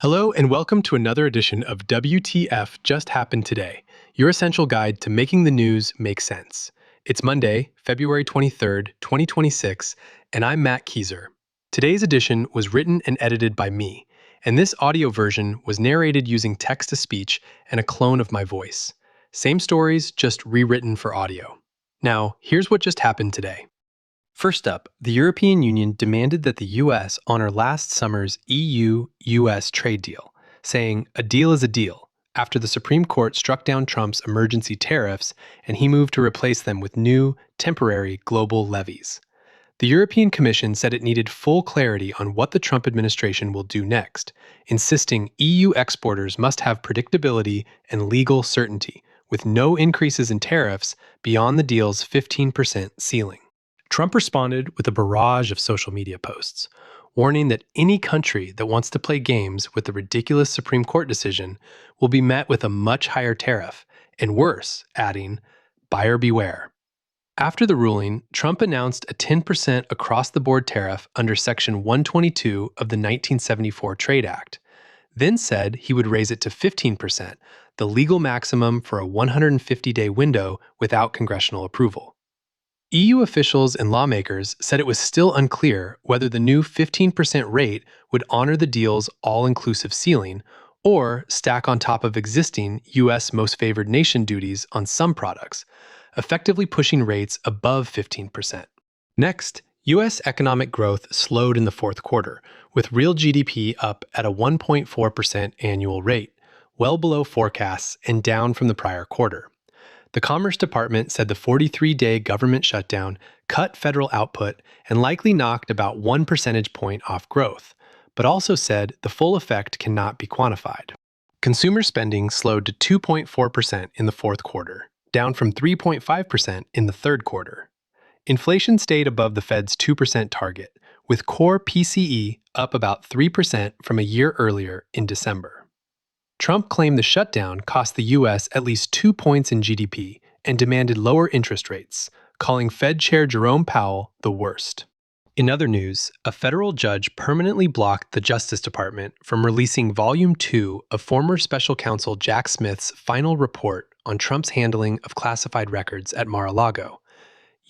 Hello and welcome to another edition of WTF Just Happened Today, your essential guide to making the news make sense. It's Monday, February 23rd, 2026, and I'm Matt Kieser. Today's edition was written and edited by me, and this audio version was narrated using text-to-speech and a clone of my voice. Same stories, just rewritten for audio. Now, here's what just happened today. First up, the European Union demanded that the U.S. honor last summer's EU-U.S. trade deal, saying a deal is a deal, after the Supreme Court struck down Trump's emergency tariffs and he moved to replace them with new, temporary global levies. The European Commission said it needed full clarity on what the Trump administration will do next, insisting EU exporters must have predictability and legal certainty, with no increases in tariffs beyond the deal's 15% ceiling. Trump responded with a barrage of social media posts, warning that any country that wants to play games with the ridiculous Supreme Court decision will be met with a much higher tariff, and worse, adding, buyer beware. After the ruling, Trump announced a 10% across-the-board tariff under Section 122 of the 1974 Trade Act, then said he would raise it to 15%, the legal maximum for a 150-day window without congressional approval. EU officials and lawmakers said it was still unclear whether the new 15% rate would honor the deal's all-inclusive ceiling or stack on top of existing U.S. most favored nation duties on some products, effectively pushing rates above 15%. Next, U.S. economic growth slowed in the fourth quarter, with real GDP up at a 1.4% annual rate, well below forecasts and down from the prior quarter. The Commerce Department said the 43-day government shutdown cut federal output and likely knocked about 1 percentage point off growth, but also said the full effect cannot be quantified. Consumer spending slowed to 2.4% in the fourth quarter, down from 3.5% in the third quarter. Inflation stayed above the Fed's 2% target, with core PCE up about 3% from a year earlier in December. Trump claimed the shutdown cost the U.S. at least 2 points in GDP and demanded lower interest rates, calling Fed Chair Jerome Powell the worst. In other news, a federal judge permanently blocked the Justice Department from releasing Volume 2 of former Special Counsel Jack Smith's final report on Trump's handling of classified records at Mar-a-Lago.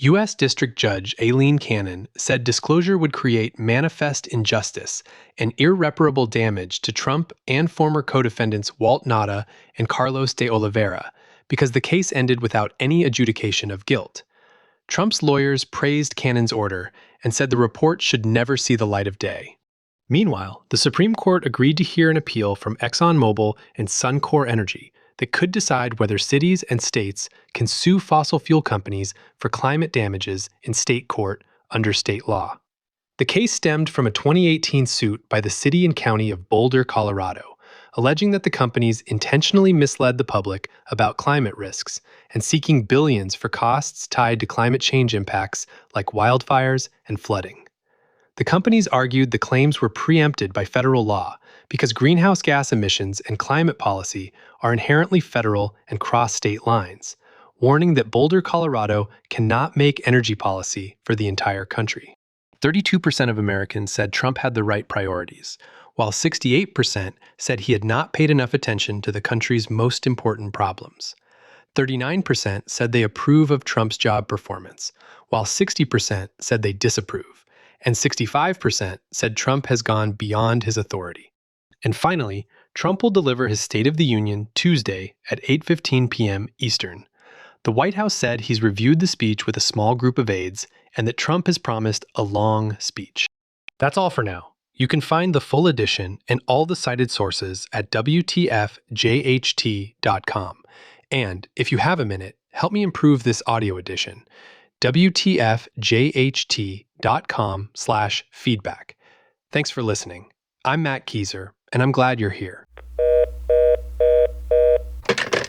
U.S. District Judge Aileen Cannon said disclosure would create manifest injustice and irreparable damage to Trump and former co-defendants Walt Nauta and Carlos de Oliveira because the case ended without any adjudication of guilt. Trump's lawyers praised Cannon's order and said the report should never see the light of day. Meanwhile, the Supreme Court agreed to hear an appeal from Exxon Mobil and Suncor Energy that could decide whether cities and states can sue fossil fuel companies for climate damages in state court under state law. The case stemmed from a 2018 suit by the city and county of Boulder, Colorado, alleging that the companies intentionally misled the public about climate risks and seeking billions for costs tied to climate change impacts like wildfires and flooding. The companies argued the claims were preempted by federal law because greenhouse gas emissions and climate policy are inherently federal and cross state lines, warning that Boulder, Colorado cannot make energy policy for the entire country. 32% of Americans said Trump had the right priorities, while 68% said he had not paid enough attention to the country's most important problems. 39% said they approve of Trump's job performance, while 60% said they disapprove, and 65% said Trump has gone beyond his authority. And finally, Trump will deliver his State of the Union Tuesday at 8:15 p.m. Eastern. The White House said he's reviewed the speech with a small group of aides and that Trump has promised a long speech. That's all for now. You can find the full edition and all the cited sources at WTFJHT.com. And if you have a minute, help me improve this audio edition. WTFJHT.com/feedback. Thanks for listening. I'm Matt Kieser, and I'm glad you're here.